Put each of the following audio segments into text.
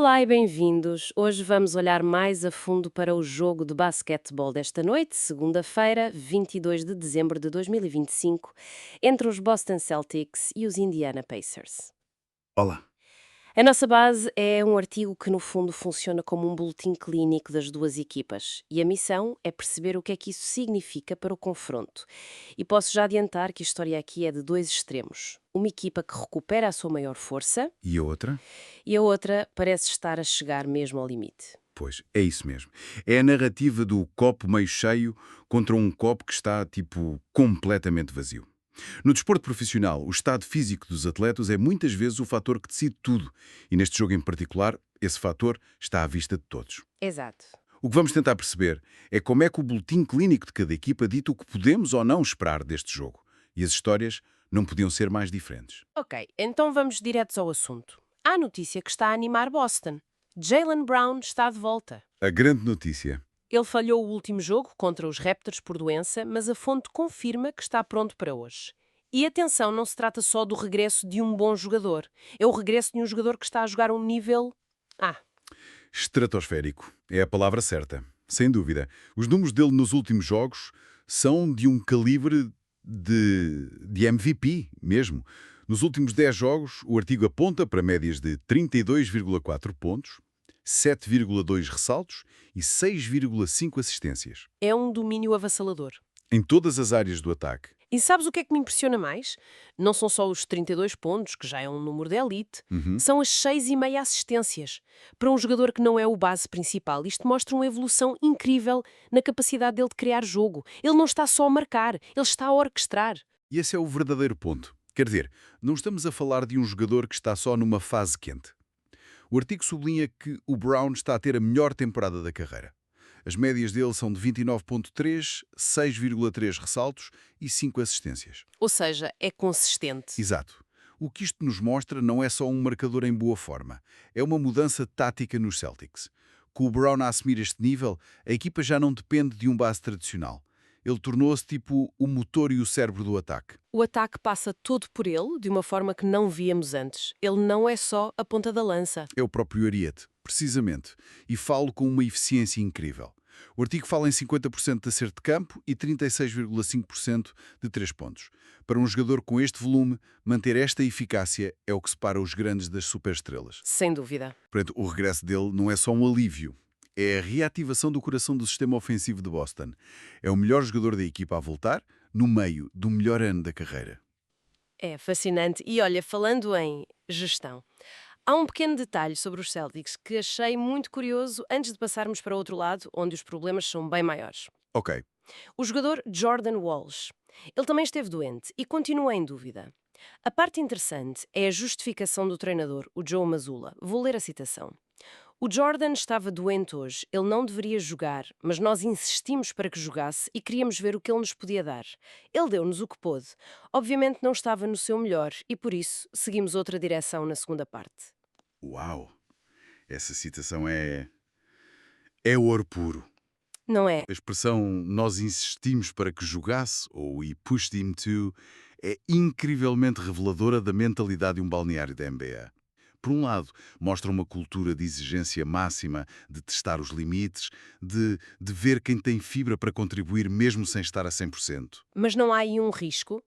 Olá e bem-vindos! Hoje vamos olhar mais a fundo para o jogo de basquetebol desta noite, segunda-feira, 22 de dezembro de 2025, entre os Boston Celtics e os Indiana Pacers. Olá. A nossa base é um artigo que, no fundo, funciona como um boletim clínico das duas equipas, e a missão é perceber o que é que isso significa para o confronto. E posso já adiantar que a história aqui é de dois extremos. Uma equipa que recupera a sua maior força E a outra? e a outra parece estar a chegar mesmo ao limite. Pois, é isso mesmo. É a narrativa do copo meio cheio contra um copo que está, completamente vazio. No desporto profissional, o estado físico dos atletas é muitas vezes o fator que decide tudo. E neste jogo em particular, esse fator está à vista de todos. Exato. O que vamos tentar perceber é como é que o boletim clínico de cada equipa dita o que podemos ou não esperar deste jogo. E as histórias não podiam ser mais diferentes. Ok, então vamos diretos ao assunto. Há notícia que está a animar Boston. Jaylen Brown está de volta. A grande notícia. Ele falhou o último jogo contra os Raptors por doença, mas a fonte confirma que está pronto para hoje. E atenção, não se trata só do regresso de um bom jogador. É o regresso de um jogador que está a jogar um nível... Ah, Estratosférico é a palavra certa, sem dúvida. Os números dele nos últimos jogos são de um calibre de MVP mesmo. Nos últimos 10 jogos, o artigo aponta para médias de 32,4 pontos, 7,2 ressaltos e 6,5 assistências. é um domínio avassalador. Em todas as áreas do ataque. E sabes o que é que me impressiona mais? Não são só os 32 pontos, que já é um número de elite, Uhum. são as 6,5 assistências. Para um jogador que não é o base principal, isto mostra uma evolução incrível na capacidade dele de criar jogo. Ele não está só a marcar, ele está a orquestrar. E esse é o verdadeiro ponto. Quer dizer, não estamos a falar de um jogador que está só numa fase quente. O artigo sublinha que o Brown está a ter a melhor temporada da carreira. As médias dele são de 29,3, 6,3 ressaltos e 5 assistências. Ou seja, é consistente. Exato. O que isto nos mostra não é só um marcador em boa forma, é uma mudança tática nos Celtics. Com o Brown a assumir este nível, a equipa já não depende de um base tradicional. Ele tornou-se tipo o motor e o cérebro do ataque. O ataque passa todo por ele, de uma forma que não víamos antes. Ele não é só a ponta da lança. É o próprio Ariete, precisamente, e falo com uma eficiência incrível. O artigo fala em 50% de acerto de campo e 36,5% de 3 pontos. Para um jogador com este volume, manter esta eficácia é o que separa os grandes das superestrelas. Sem dúvida. Portanto, o regresso dele não é só um alívio, é a reativação do coração do sistema ofensivo de Boston. É o melhor jogador da equipa a voltar, no meio do melhor ano da carreira. É fascinante. E olha, falando em gestão, há um pequeno detalhe sobre os Celtics que achei muito curioso antes de passarmos para outro lado, onde os problemas são bem maiores. Ok, O jogador Jordan Walsh. Ele também esteve doente e continua em dúvida. A parte interessante é a justificação do treinador, o Joe Mazzulla. Vou ler a citação. O Jordan estava doente hoje, ele não deveria jogar, mas nós insistimos para que jogasse e queríamos ver o que ele nos podia dar. Ele deu-nos o que pôde. Obviamente não estava no seu melhor e por isso seguimos outra direção na segunda parte. uau, essa citação é ouro puro. Não é? A expressão "nós insistimos para que jogasse" ou "we pushed him to" é incrivelmente reveladora da mentalidade de um balneário da NBA. Por um lado, mostra uma cultura de exigência máxima, de testar os limites, de ver quem tem fibra para contribuir mesmo sem estar a 100%. Mas não há aí um risco,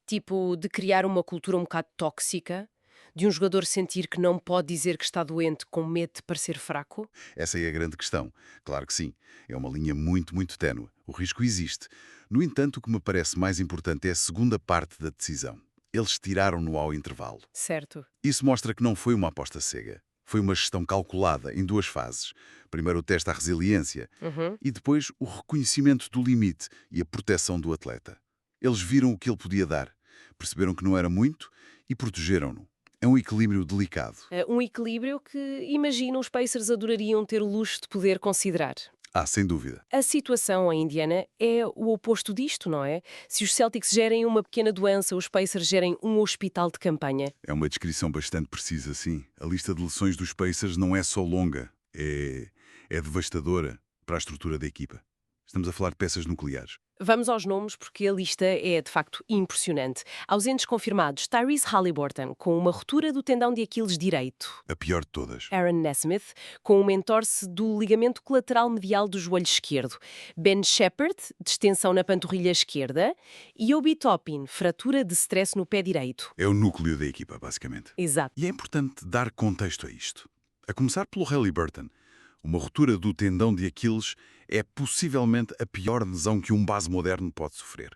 tipo de criar uma cultura um bocado tóxica, de um jogador sentir que não pode dizer que está doente com medo de parecer fraco? Essa é a grande questão. Claro que sim. É uma linha muito, muito ténue. O risco existe. No entanto, o que me parece mais importante é a segunda parte da decisão. Eles tiraram-no ao intervalo. Certo. Isso mostra que não foi uma aposta cega. Foi uma gestão calculada em duas fases. Primeiro o teste à resiliência Uhum. e depois o reconhecimento do limite e a proteção do atleta. Eles viram o que ele podia dar, perceberam que não era muito e protegeram-no. É um equilíbrio delicado. Um equilíbrio que, imagino, os Pacers adorariam ter o luxo de poder considerar. Ah, sem dúvida. A situação em Indiana é o oposto disto, não é? Se os Celtics gerem uma pequena doença, os Pacers gerem um hospital de campanha. É uma descrição bastante precisa, sim. A lista de lesões dos Pacers não é só longa, é devastadora para a estrutura da equipa. Estamos a falar de peças nucleares. Vamos aos nomes porque a lista é, de facto, impressionante. Ausentes confirmados, Tyrese Haliburton, com uma rotura do tendão de Aquiles direito. A pior de todas. Aaron Nesmith, com uma entorse do ligamento colateral medial do joelho esquerdo. Ben Shepherd, distensão na panturrilha esquerda. E Obi Toppin, fratura de stress no pé direito. É o núcleo da equipa, basicamente. Exato. E é importante dar contexto a isto. A começar pelo Haliburton. Uma rotura do tendão de Aquiles é possivelmente a pior lesão que um base moderno pode sofrer.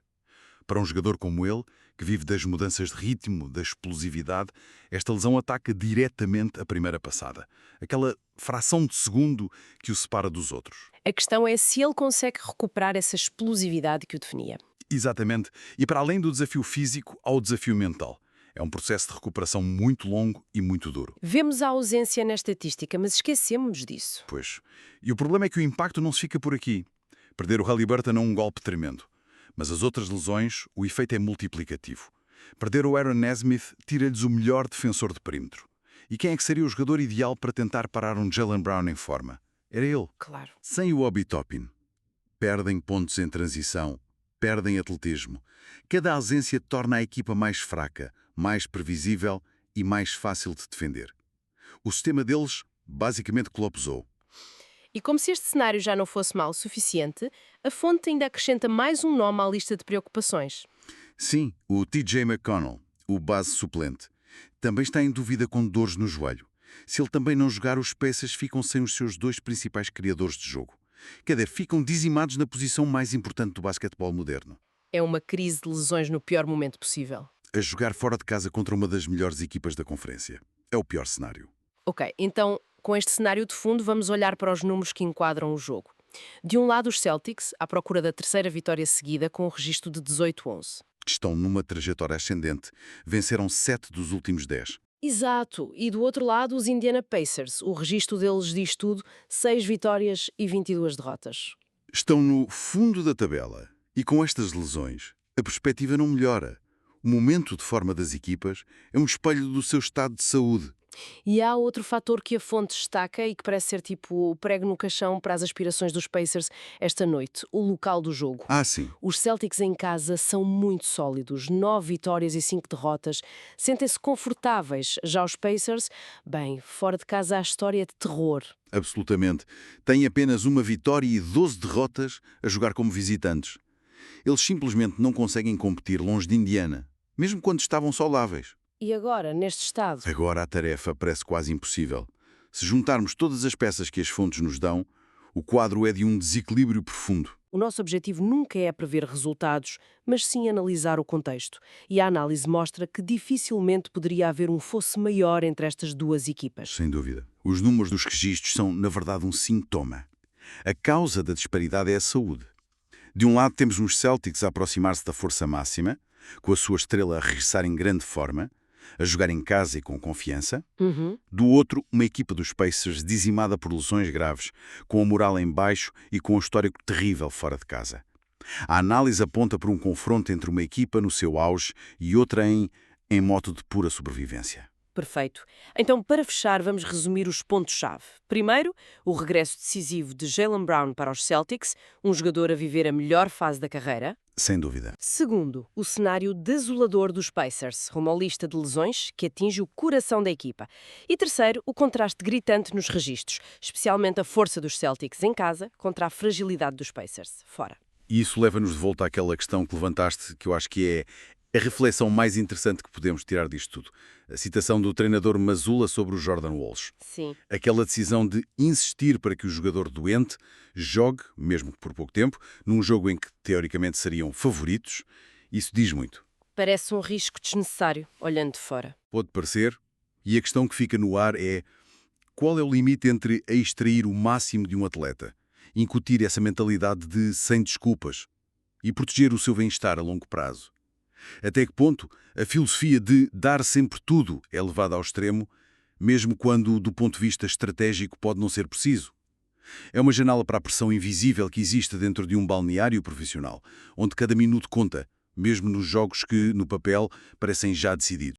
Para um jogador como ele, que vive das mudanças de ritmo, da explosividade, esta lesão ataca diretamente a primeira passada. Aquela fração de segundo que o separa dos outros. A questão é se ele consegue recuperar essa explosividade que o definia. Exatamente. E para além do desafio físico, há o desafio mental. É um processo de recuperação muito longo e muito duro. Vemos a ausência na estatística, mas esquecemos disso. Pois. E o problema é que o impacto não se fica por aqui. Perder o Haliburton é um golpe tremendo. Mas as outras lesões, o efeito é multiplicativo. Perder o Aaron Nesmith tira-lhes o melhor defensor de perímetro. E quem é que seria o jogador ideal para tentar parar um Jaylen Brown em forma? Era ele. Claro. Sem o Obi Toppin, perdem pontos em transição, perdem atletismo. Cada ausência torna a equipa mais fraca, mais previsível e mais fácil de defender. O sistema deles basicamente colapsou. E como se este cenário já não fosse mal o suficiente, a fonte ainda acrescenta mais um nome à lista de preocupações. Sim, o TJ McConnell, o base suplente, também está em dúvida com dores no joelho. Se ele também não jogar, os Pacers ficam sem os seus dois principais criadores de jogo. Quer dizer, ficam dizimados na posição mais importante do basquetebol moderno. É uma crise de lesões no pior momento possível. A jogar fora de casa contra uma das melhores equipas da conferência. É o pior cenário. Ok, então, com este cenário de fundo, vamos olhar para os números que enquadram o jogo. De um lado, os Celtics, à procura da terceira vitória seguida, com o registro de 18-11. Estão numa trajetória ascendente. Venceram 7 dos últimos 10. Exato. E do outro lado, os Indiana Pacers. O registro deles diz tudo, 6 vitórias e 22 derrotas. Estão no fundo da tabela. E com estas lesões, a perspectiva não melhora. O momento de forma das equipas é um espelho do seu estado de saúde. E há outro fator que a fonte destaca e que parece ser tipo o prego no caixão para as aspirações dos Pacers esta noite, o local do jogo. Ah, sim. Os Celtics em casa são muito sólidos, 9 vitórias e 5 derrotas. Sentem-se confortáveis. Já os Pacers, bem, fora de casa há história de terror. Absolutamente. Têm apenas uma vitória e 12 derrotas a jogar como visitantes. Eles simplesmente não conseguem competir longe de Indiana, mesmo quando estavam saudáveis. E agora, neste estado? Agora a tarefa parece quase impossível. Se juntarmos todas as peças que as fontes nos dão, o quadro é de um desequilíbrio profundo. O nosso objetivo nunca é prever resultados, mas sim analisar o contexto. E a análise mostra que dificilmente poderia haver um fosso maior entre estas duas equipas. Sem dúvida. Os números dos registros são, na verdade, um sintoma. A causa da disparidade é a saúde. De um lado temos uns Celtics a aproximar-se da força máxima, com a sua estrela a regressar em grande forma, a jogar em casa e com confiança. Do outro, uma equipa dos Pacers dizimada por lesões graves, com a moral em baixo e com um histórico terrível fora de casa. A análise aponta para um confronto entre uma equipa no seu auge e outra em modo de pura sobrevivência. Perfeito. Então, para fechar, vamos resumir os pontos-chave. Primeiro, o regresso decisivo de Jaylen Brown para os Celtics, um jogador a viver a melhor fase da carreira. Sem dúvida. Segundo, o cenário desolador dos Pacers, rumo à lista de lesões que atinge o coração da equipa. E terceiro, o contraste gritante nos registros, especialmente a força dos Celtics em casa contra a fragilidade dos Pacers fora. E isso leva-nos de volta àquela questão que levantaste, que eu acho que é a reflexão mais interessante que podemos tirar disto tudo. A citação do treinador Mazzulla sobre o Jordan Walsh. Sim. Aquela decisão de insistir para que o jogador doente jogue, mesmo que por pouco tempo, num jogo em que teoricamente seriam favoritos, isso diz muito. Parece um risco desnecessário, olhando de fora. Pode parecer, e a questão que fica no ar é: qual é o limite entre a extrair o máximo de um atleta, incutir essa mentalidade de sem desculpas e proteger o seu bem-estar a longo prazo? Até que ponto a filosofia de dar sempre tudo é levada ao extremo, mesmo quando, do ponto de vista estratégico, pode não ser preciso? É uma janela para a pressão invisível que existe dentro de um balneário profissional, onde cada minuto conta, mesmo nos jogos que, no papel, parecem já decididos.